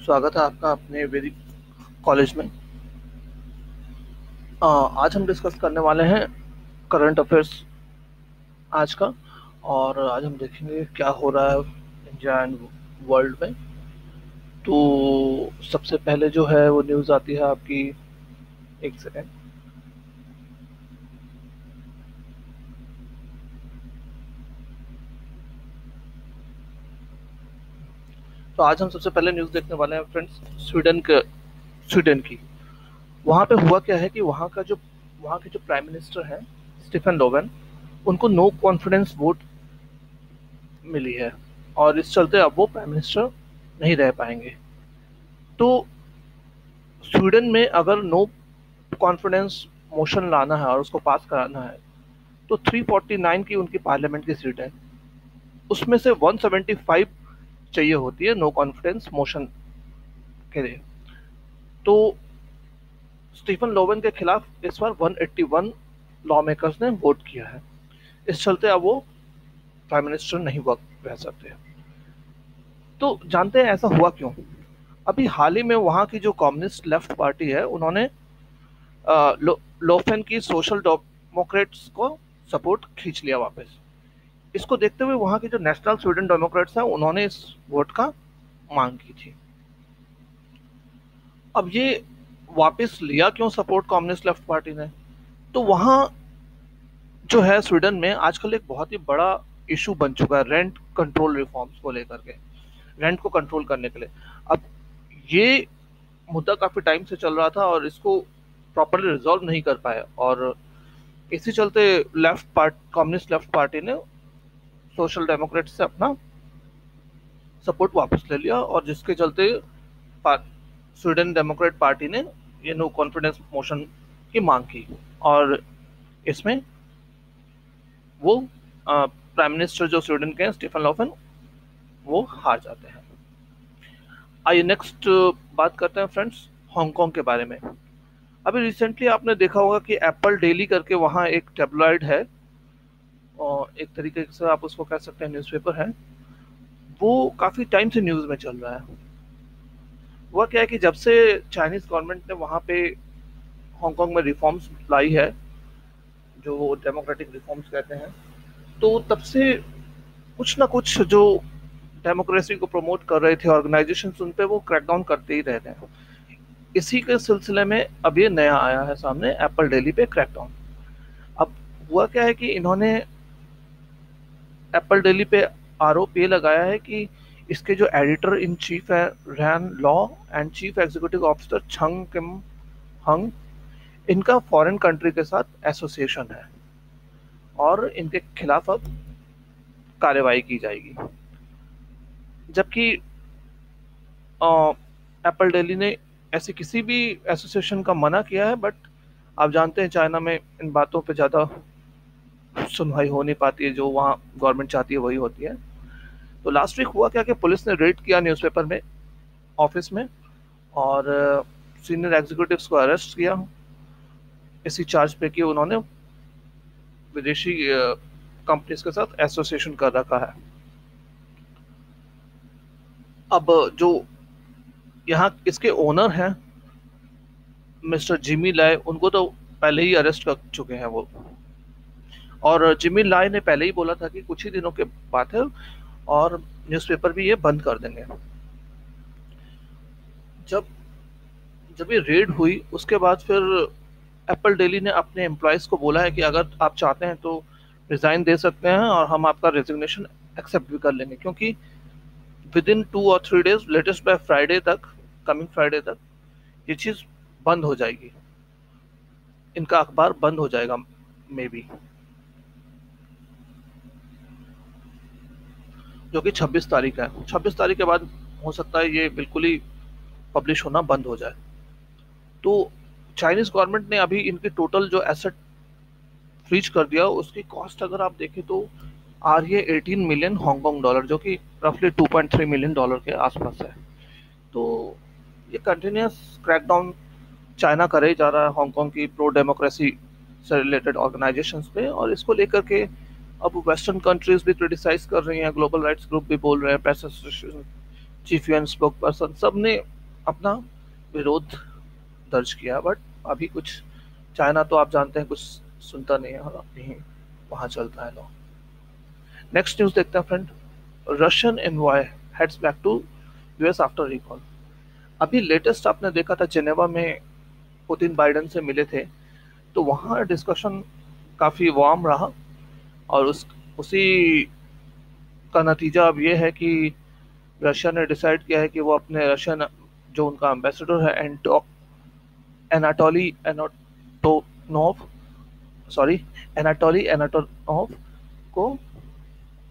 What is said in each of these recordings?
स्वागत है आपका अपने वैदिक कॉलेज में। आज हम डिस्कस करने वाले हैं करंट अफेयर्स आज का। और आज हम देखेंगे क्या हो रहा है इंडिया एंड वर्ल्ड में। तो सबसे पहले जो है वो न्यूज़ आती है आपकी। एक सेकेंड। तो आज हम सबसे पहले न्यूज़ देखने वाले हैं फ्रेंड्स, स्वीडन की। वहाँ पे हुआ क्या है कि वहाँ के जो प्राइम मिनिस्टर हैं स्टीफन लोवेन, उनको नो कॉन्फिडेंस वोट मिली है और इस चलते अब वो प्राइम मिनिस्टर नहीं रह पाएंगे। तो स्वीडन में अगर नो कॉन्फिडेंस मोशन लाना है और उसको पास कराना है तो 349 की उनकी पार्लियामेंट की सीट है, उसमें से 175 चाहिए होती है नो कॉन्फिडेंस मोशन के लिए। तो स्टीफन लोवेन के खिलाफ इस बार 181 लॉ मेकर्स ने वोट किया है। इस चलते अब वो प्राइम मिनिस्टर नहीं रह सकते। तो जानते हैं ऐसा हुआ क्यों। अभी हाल ही में वहाँ की जो कम्युनिस्ट लेफ्ट पार्टी है उन्होंने लोफेन की सोशल डेमोक्रेट्स को सपोर्ट खींच लिया वापस। इसको देखते हुए वहां के जो नेशनल स्वीडन डेमोक्रेट्स हैं उन्होंने इस वोट का मांग की थी। अब ये वापस लिया क्यों सपोर्ट कम्युनिस्ट लेफ्ट पार्टी ने, तो वहां जो है स्वीडन में आजकल एक बहुत ही बड़ा इशू बन चुका है रेंट कंट्रोल रिफॉर्म्स को लेकर के, रेंट को कंट्रोल करने के लिए। अब ये मुद्दा काफी टाइम से चल रहा था और इसको प्रॉपरली रिजॉल्व नहीं कर पाए और इसी चलते कम्युनिस्ट लेफ्ट पार्टी ने सोशल डेमोक्रेट से अपना सपोर्ट वापस ले लिया और जिसके चलते स्वीडन डेमोक्रेट पार्टी ने ये नो कॉन्फिडेंस मोशन की मांग की और इसमें वो प्राइम मिनिस्टर जो स्वीडन के हैं स्टीफन लोफेन, वो हार जाते हैं। आइए नेक्स्ट बात करते हैं फ्रेंड्स हांगकांग के बारे में। अभी रिसेंटली आपने देखा होगा कि एप्पल डेली करके वहाँ एक टेबलॉइड है और एक तरीके से आप उसको कह सकते हैं न्यूज़पेपर है, वो काफ़ी टाइम से न्यूज़ में चल रहा है। वह क्या है कि जब से चाइनीज़ गवर्नमेंट ने वहाँ पे हांगकांग में रिफॉर्म्स लाई है, जो वो डेमोक्रेटिक रिफॉर्म्स कहते हैं, तो तब से कुछ ना कुछ जो डेमोक्रेसी को प्रमोट कर रहे थे ऑर्गेनाइजेशन उन पे वो क्रैकडाउन करते ही रहते हैं। इसी के सिलसिले में अब ये नया आया है सामने एप्पल डेली पे क्रैकडाउन। अब हुआ क्या है कि इन्होंने एप्पल डेली पे आरोप ये लगाया है कि इसके जो एडिटर इन चीफ है रैन लॉ and chief executive officer Chung Kim Hung, इनका फॉरेन कंट्री के साथ एसोसिएशन है और इनके खिलाफ अब कार्रवाई की जाएगी। जबकि एप्पल डेली ने ऐसी किसी भी एसोसिएशन का मना किया है, बट आप जानते हैं चाइना में इन बातों पे ज़्यादा सुनवाई हो नहीं पाती है, जो वहाँ गवर्नमेंट चाहती है वही होती है। तो लास्ट वीक हुआ क्या कि पुलिस ने रेड किया न्यूज़पेपर में ऑफिस में और सीनियर एग्जीक्यूटिव्स को अरेस्ट किया इसी चार्ज पे कि उन्होंने विदेशी कंपनीज के साथ एसोसिएशन कर रखा है। अब जो यहाँ इसके ओनर हैं मिस्टर जिमी लाय, उनको तो पहले ही अरेस्ट कर चुके हैं वो, और जिमी लाय ने पहले ही बोला था कि कुछ ही दिनों के बात है और न्यूज़पेपर भी ये बंद कर देंगे। जब जब ये रेड हुई उसके बाद फिर एप्पल डेली ने अपने एम्प्लॉयज़ को बोला है कि अगर आप चाहते हैं तो रिज़ाइन दे सकते हैं और हम आपका रेजिग्नेशन एक्सेप्ट भी कर लेंगे, क्योंकि विद इन 2 और 3 डेज लेटेस्ट बाय फ्राइडे तक, कमिंग फ्राइडे तक ये चीज़ बंद हो जाएगी, इनका अखबार बंद हो जाएगा मे बी, जो कि 26 तारीख है। 26 तारीख के बाद हो सकता है ये बिल्कुल ही पब्लिश होना बंद हो जाए। तो चाइनीज़ गवर्नमेंट ने अभी इनकी टोटल जो एसेट फ्रीज कर दिया, उसकी कॉस्ट अगर आप देखें तो आ रही है 18 मिलियन हांगकांग डॉलर, जो कि रफली 2.3 मिलियन डॉलर के आसपास है। तो ये कंटिन्यूस क्रैकडाउन चाइना करे ही जा रहा है हांगकांग की प्रो डेमोक्रेसी से रिलेटेड ऑर्गेनाइजेशंस पे, और इसको लेकर के अब वेस्टर्न कंट्रीज भी क्रिटिसाइज कर रही हैं, ग्लोबल राइट्स ग्रुप भी बोल रहे हैं, press association chief UN spoke person, सब ने अपना विरोध दर्ज किया। बट अभी कुछ, चाइना तो आप जानते हैं कुछ सुनता नहीं है और अपनी वहां चलता है। लो, नेक्स्ट न्यूज देखते हैं friend. Russian envoy heads back to US after recall. अभी लेटेस्ट आपने देखा था, जेनेवा में पुतिन बाइडेन से मिले थे, तो वहाँ डिस्कशन काफ़ी वार्म रहा। और उसी का नतीजा अब ये है कि रशिया ने डिसाइड किया है कि वो अपने रशियन, जो उनका एम्बेसडर है एनाटोली एनाटोनोव सॉरी एनाटोली एनाटोनोव को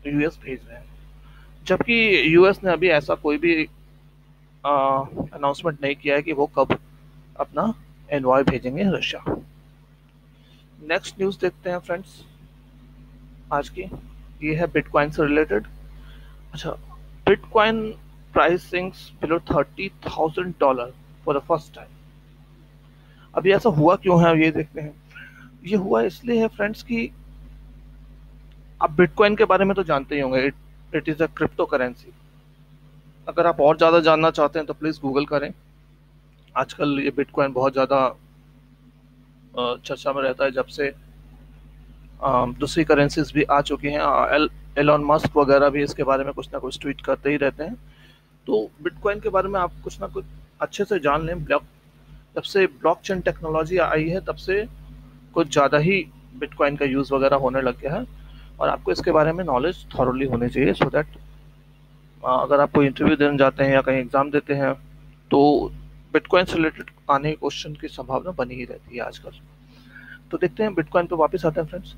यूएस भेज रहे हैं। जबकि यूएस ने अभी ऐसा कोई भी अनाउंसमेंट नहीं किया है कि वो कब अपना एनवॉय भेजेंगे रशिया। नेक्स्ट न्यूज़ देखते हैं फ्रेंड्स आज की। ये है बिटकॉइन से रिलेटेड। अच्छा, bitcoin price sinks below $30,000 for the first time. अभी ऐसा हुआ क्यों है ये देखते हैं। ये हुआ इसलिए है फ्रेंड्स कि आप बिटकॉइन के बारे में तो जानते ही होंगे, it is a crypto currency. अगर आप और ज़्यादा जानना चाहते हैं तो प्लीज़ गूगल करें। आजकल ये बिटकॉइन बहुत ज़्यादा चर्चा में रहता है, जब से दूसरी करेंसीज भी आ चुकी हैं। एलॉन मस्क वगैरह भी इसके बारे में कुछ ना कुछ ट्वीट करते ही रहते हैं। तो बिटकॉइन के बारे में आप कुछ ना कुछ अच्छे से जान लें। जब से ब्लॉकचेन टेक्नोलॉजी आई है तब से कुछ ज़्यादा ही बिटकॉइन का यूज़ वगैरह होने लग गया है, और आपको इसके बारे में नॉलेज थॉरली होनी चाहिए, सो दैट अगर आप कोई इंटरव्यू देने जाते हैं या कहीं एग्ज़ाम देते हैं तो बिटकॉइन से रिलेटेड आने के क्वेश्चन की संभावना बनी ही रहती है आजकल। तो देखते हैं, बिटकॉइन पे वापस आते हैं फ्रेंड्स।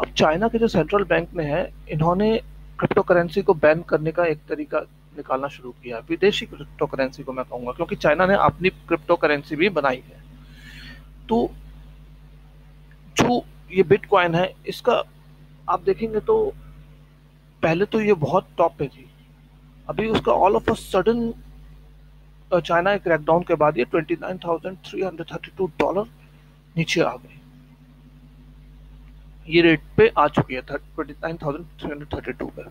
अब चाइना के जो सेंट्रल बैंक में है, इन्होंने क्रिप्टो करेंसी को बैन करने का एक तरीका निकालना शुरू किया, विदेशी क्रिप्टो करेंसी को मैं कहूँगा, क्योंकि चाइना ने अपनी क्रिप्टो करेंसी भी बनाई है। तो जो ये बिटकॉइन है, इसका आप देखेंगे तो पहले तो ये बहुत टॉप पे थी। अभी उसका all of a sudden China के क्रैकडाउन के बाद ये $29,332 नीचे आ गई। ये रेट पे आ चुकी है 29,332 पे।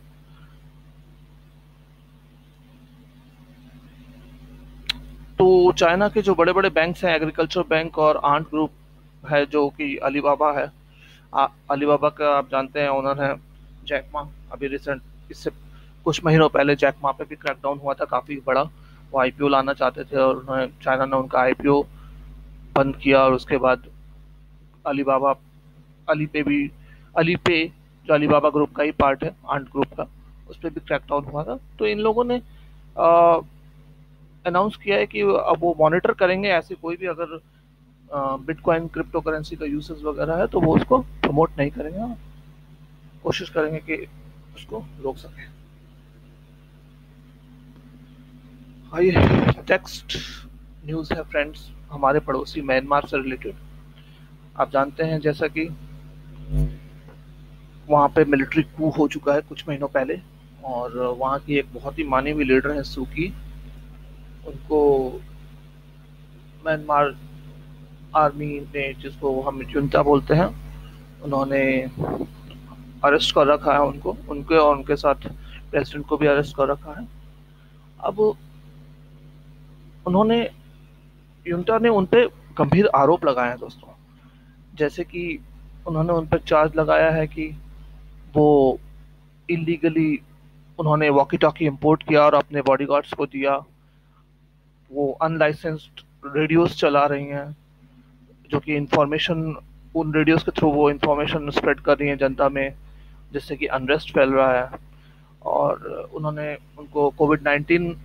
तो चाइना के जो बड़े बड़े बैंक्स हैं, एग्रीकल्चर बैंक और आंट ग्रुप है जो कि अलीबाबा है। अलीबाबा का आप जानते हैं ओनर है जैक मा। अभी रिसेंट, इससे कुछ महीनों पहले जैक मा पे भी क्रैकडाउन हुआ था काफ़ी बड़ा। वो आईपीओ लाना चाहते थे और उन्होंने, चाइना ने उनका आईपीओ बंद किया, और उसके बाद अलीबाबा, अली पे भी, अली पे जो अलीबाबा ग्रुप का ही पार्ट है, आंट ग्रुप का, उस पर भी क्रैकडाउन हुआ था। तो इन लोगों ने अनाउंस किया है कि अब वो मॉनिटर करेंगे, ऐसे कोई भी अगर बिटकॉइन क्रिप्टो करेंसी का यूसेज वगैरह है तो वो उसको प्रमोट नहीं करेंगे, कोशिश करेंगे कि उसको रोक सकें। आइए, नेक्स्ट न्यूज़ है फ्रेंड्स हमारे पड़ोसी म्यांमार से रिलेटेड। आप जानते हैं जैसा कि वहाँ पे मिलिट्री कू हो चुका है कुछ महीनों पहले, और वहाँ की एक बहुत ही मानी हुई लीडर है सू की, उनको म्यांमार आर्मी ने, जिसको हम जुंता बोलते हैं, उन्होंने अरेस्ट कर रखा है उनको, उनके और उनके साथ प्रेसिडेंट को भी अरेस्ट कर रखा है। अब उन्होंने, युंटा ने उन पे गंभीर आरोप लगाए हैं दोस्तों। जैसे कि उन्होंने उन पर चार्ज लगाया है कि वो इलीगली, उन्होंने वॉकी टॉकी इंपोर्ट किया और अपने बॉडीगार्ड्स को दिया। वो अनलाइसेंस्ड रेडियोस चला रही हैं, जो कि इंफॉर्मेशन, उन रेडियोस के थ्रू वो इंफॉर्मेशन स्प्रेड कर रही हैं जनता में, जिससे कि अनरेस्ट फैल रहा है। और उन्होंने उनको कोविड-19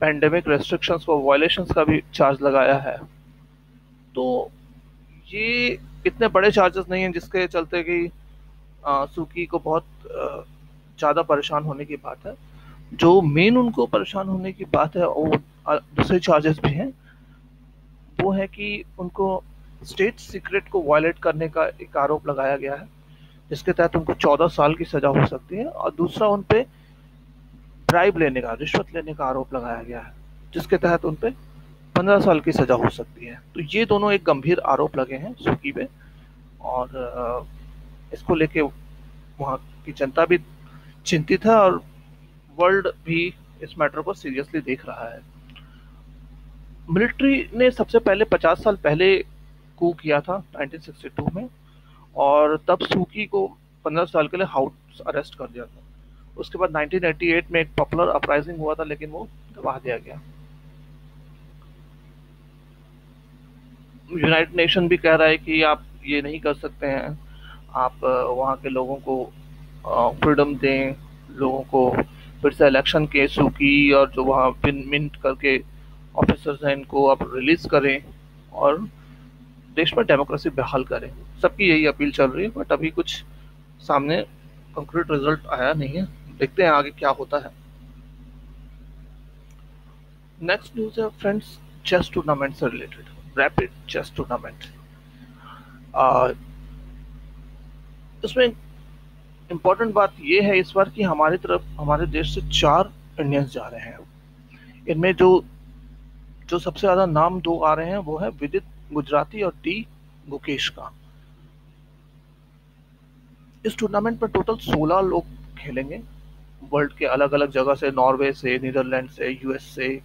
पैंडेमिक रेस्ट्रिक्शंस को वायलेशंस का भी चार्ज लगाया है। तो ये इतने बड़े चार्जेस नहीं हैं जिसके चलते कि सूकी को बहुत ज़्यादा परेशान होने की बात है। जो मेन उनको परेशान होने की बात है, वो दूसरे चार्जेस भी हैं। वो है कि उनको स्टेट सीक्रेट को वायलेट करने का एक आरोप लगाया गया है, जिसके तहत उनको 14 साल की सजा हो सकती है। और दूसरा, उन पे ब्राइब लेने का, रिश्वत लेने का आरोप लगाया गया है, जिसके तहत उन पे 15 साल की सजा हो सकती है। तो ये दोनों एक गंभीर आरोप लगे हैं सुकी पे, और इसको लेके वहाँ की जनता भी चिंतित है, और वर्ल्ड भी इस मैटर को सीरियसली देख रहा है। मिलिट्री ने सबसे पहले 50 साल पहले कू किया था 1962 में, और तब सूकी को 15 साल के लिए हाउस अरेस्ट कर दिया था। उसके बाद 1988 में एक पॉपुलर अपराइजिंग हुआ था, लेकिन वो दबा दिया गया। यूनाइटेड नेशन भी कह रहा है कि आप ये नहीं कर सकते हैं, आप वहाँ के लोगों को फ्रीडम दें, लोगों को फिर से इलेक्शन के सूकी और जो वहाँ पिन मिंट करके ऑफिसर्स हैं इनको आप रिलीज करें और देश में डेमोक्रेसी बहाल करें। सबकी यही अपील चल रही है, बट अभी कुछ सामने कंक्रीट रिजल्ट आया नहीं है। देखते हैं आगे क्या होता है। नेक्स्ट न्यूज है फ्रेंड्स, चेस टूर्नामेंट से रिलेटेड, रैपिड चेस टूर्नामेंट। इसमें इम्पोर्टेंट बात यह है इस बार कि हमारी तरफ, हमारे देश से 4 इंडियंस जा रहे हैं। इनमें जो जो सबसे ज्यादा नाम 2 आ रहे हैं वो है विदित गुजराती और डी गुकेश का। इस टूर्नामेंट में टोटल 16 लोग खेलेंगे, वर्ल्ड के अलग अलग जगह से, नॉर्वे से, नीदरलैंड से, यूएस से,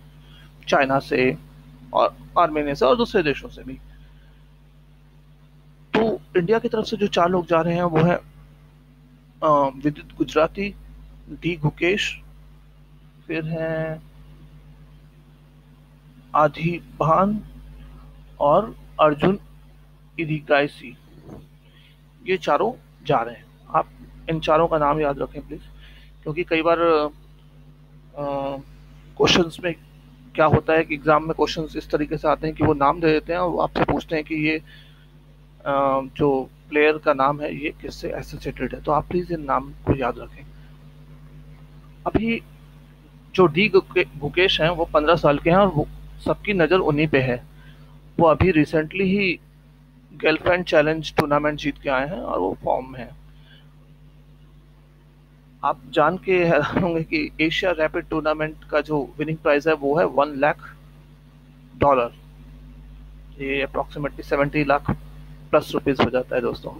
चाइना से और आर्मेनिया से और दूसरे देशों से भी। तो इंडिया की तरफ से जो 4 लोग जा रहे हैं वो है विदित गुजराती, डी गुकेश, फिर हैं आधी भान और अर्जुन इरिगाइसी। ये चारों जा रहे हैं। आप इन चारों का नाम याद रखें प्लीज, क्योंकि कई बार क्वेश्चंस में क्या होता है कि एग्जाम में क्वेश्चंस इस तरीके से आते हैं कि वो नाम दे देते हैं और आपसे पूछते हैं कि ये जो प्लेयर का नाम है ये किससे एसोसिएटेड है। तो आप प्लीज इन नाम को याद रखें। अभी जो डी गुकेश हैं वो 15 साल के हैं और वो सबकी नज़र उन्हीं पे है। वो अभी रिसेंटली ही गर्लफ्रेंड चैलेंज टूर्नामेंट जीत के आए हैं और वो फॉर्म में है। आप जान के हैरान होंगे कि एशिया रैपिड टूर्नामेंट का जो विनिंग प्राइस है वो है $1 लाख। ये अप्रोक्सीमेटली 70 लाख प्लस रुपीज हो जाता है दोस्तों।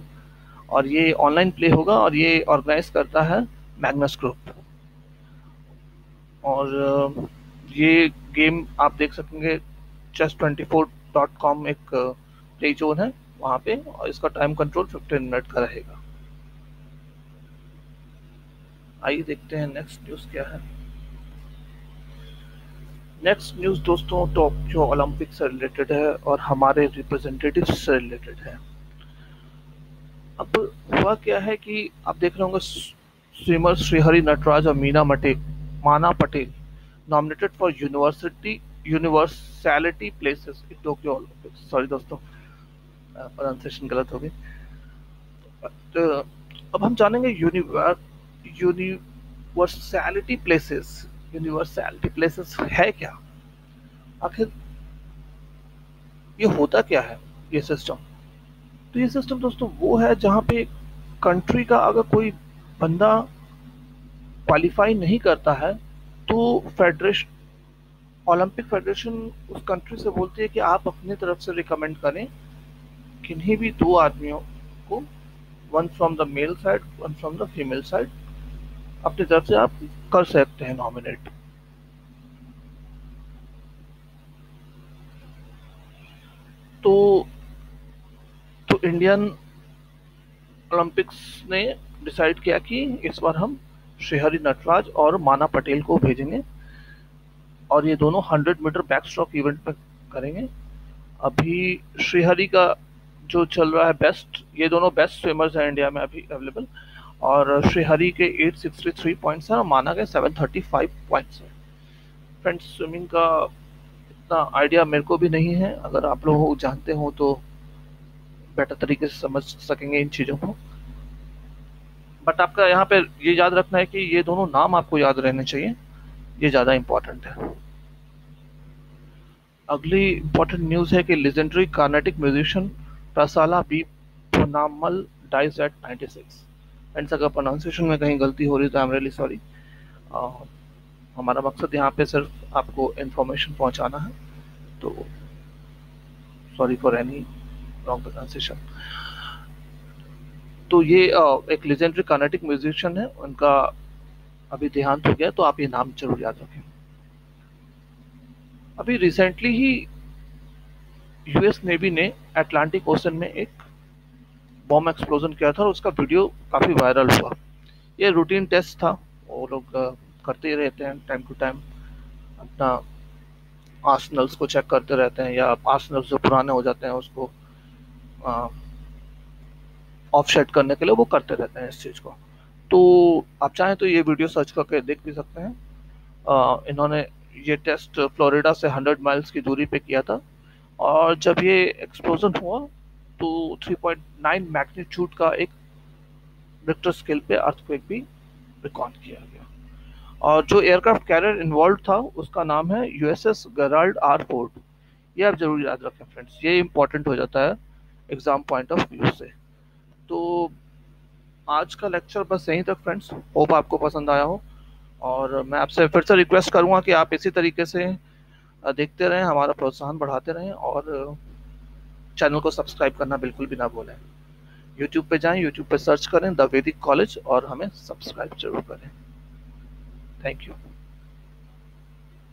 और ये ऑनलाइन प्ले होगा और ये ऑर्गेनाइज करता है मैग्नस ग्रुप। और ये गेम आप देख सकेंगे chess24.com एक प्ले जोन है वहाँ पे, और इसका टाइम कंट्रोल 15 मिनट का रहेगा। आइए देखते हैं नेक्स्ट न्यूज़ क्या है। नेक्स्ट न्यूज़ दोस्तों टोक्यो ओलंपिक से रिलेटेड है और हमारे रिप्रेजेंटेटिव से रिलेटेड है। अब हुआ क्या है कि आप देख रहे होंगे स्विमर श्रीहरि नटराज और माना Patel nominated for universality places in Tokyo Olympics. Sorry दोस्तों, प्रोनाउंसिएशन गलत हो गई। तो अब हम जानेंगे यूनिवर्सैलिटी प्लेसेस है क्या, आखिर ये होता क्या है ये सिस्टम। तो ये सिस्टम दोस्तों वो है जहाँ पे कंट्री का अगर कोई बंदा क्वालिफाई नहीं करता है तो ओलंपिक फेडरेशन उस कंट्री से बोलती है कि आप अपनी तरफ से रिकमेंड करें किन्हीं भी 2 आदमियों को, one from the male side one from the female side, अपनी तरफ से आप कर सकते हैं नॉमिनेट। तो इंडियन ओलंपिक्स ने डिसाइड किया कि इस बार हम श्रीहरि नटराज और माना पटेल को भेजेंगे और ये दोनों 100 मीटर बैक स्ट्रोक इवेंट में करेंगे। अभी श्रीहरि का जो चल रहा है बेस्ट, ये दोनों बेस्ट स्विमर्स हैं इंडिया में अभी अवेलेबल, और श्रीहरि के 863 पॉइंट्स हैं और माना के 735 पॉइंट्स हैं। फ्रेंड्स, स्विमिंग का इतना आइडिया मेरे को भी नहीं है, अगर आप लोग जानते हो तो बेटर तरीके से समझ सकेंगे इन चीज़ों को। बट आपका यहाँ पे ये याद रखना है कि ये दोनों नाम आपको याद रहने चाहिए, ये ज़्यादा इम्पोर्टेंट है। अगली इम्पोर्टेंट न्यूज़ है कि legendary Carnatic musician Parassala B Ponnammal dies at 96। Friends, अगर प्रोनाउंसिएशन में कहीं गलती हो रही तो आई एम रियली सॉरी। हमारा मकसद यहाँ पे सिर्फ आपको इन्फॉर्मेशन पहुँचाना है, तो sorry for any wrong pronunciation. तो ये एक लेजेंडरी कार्नेटिक म्यूजिशियन है, उनका अभी देहांत हो गया, तो आप ये नाम जरूर याद रखें। अभी रिसेंटली ही यूएस नेवी ने अटलांटिक ओशन में एक बॉम्ब एक्सप्लोजन किया था और उसका वीडियो काफ़ी वायरल हुआ। ये रूटीन टेस्ट था, वो लोग करते ही रहते हैं टाइम टू टाइम, अपना आर्सनल्स को चेक करते रहते हैं, या आर्सनल्स जो पुराने हो जाते हैं उसको ऑफसेट करने के लिए वो करते रहते हैं इस चीज़ को। तो आप चाहें तो ये वीडियो सर्च करके देख भी सकते हैं। इन्होंने ये टेस्ट फ्लोरिडा से 100 माइल्स की दूरी पे किया था, और जब ये एक्सप्लोजन हुआ तो 3.9 मैग्नीट्यूड का एक रिक्टर स्केल पे अर्थक्वेक भी रिकॉर्ड किया गया। और जो एयरक्राफ्ट कैरियर इन्वॉल्व था उसका नाम है यूएसएस गेराल्ड आर फोर्ड। ये आप जरूर याद रखें फ्रेंड्स, ये इंपॉर्टेंट हो जाता है एग्जाम पॉइंट ऑफ व्यू से। तो आज का लेक्चर बस यहीं तक फ्रेंड्स, होप आपको पसंद आया हो, और मैं आपसे फिर से रिक्वेस्ट करूंगा कि आप इसी तरीके से देखते रहें, हमारा प्रोत्साहन बढ़ाते रहें, और चैनल को सब्सक्राइब करना बिल्कुल भी ना भूलें। यूट्यूब पे जाएं, यूट्यूब पे सर्च करें द वैदिक कॉलेज और हमें सब्सक्राइब जरूर करें। Thank you.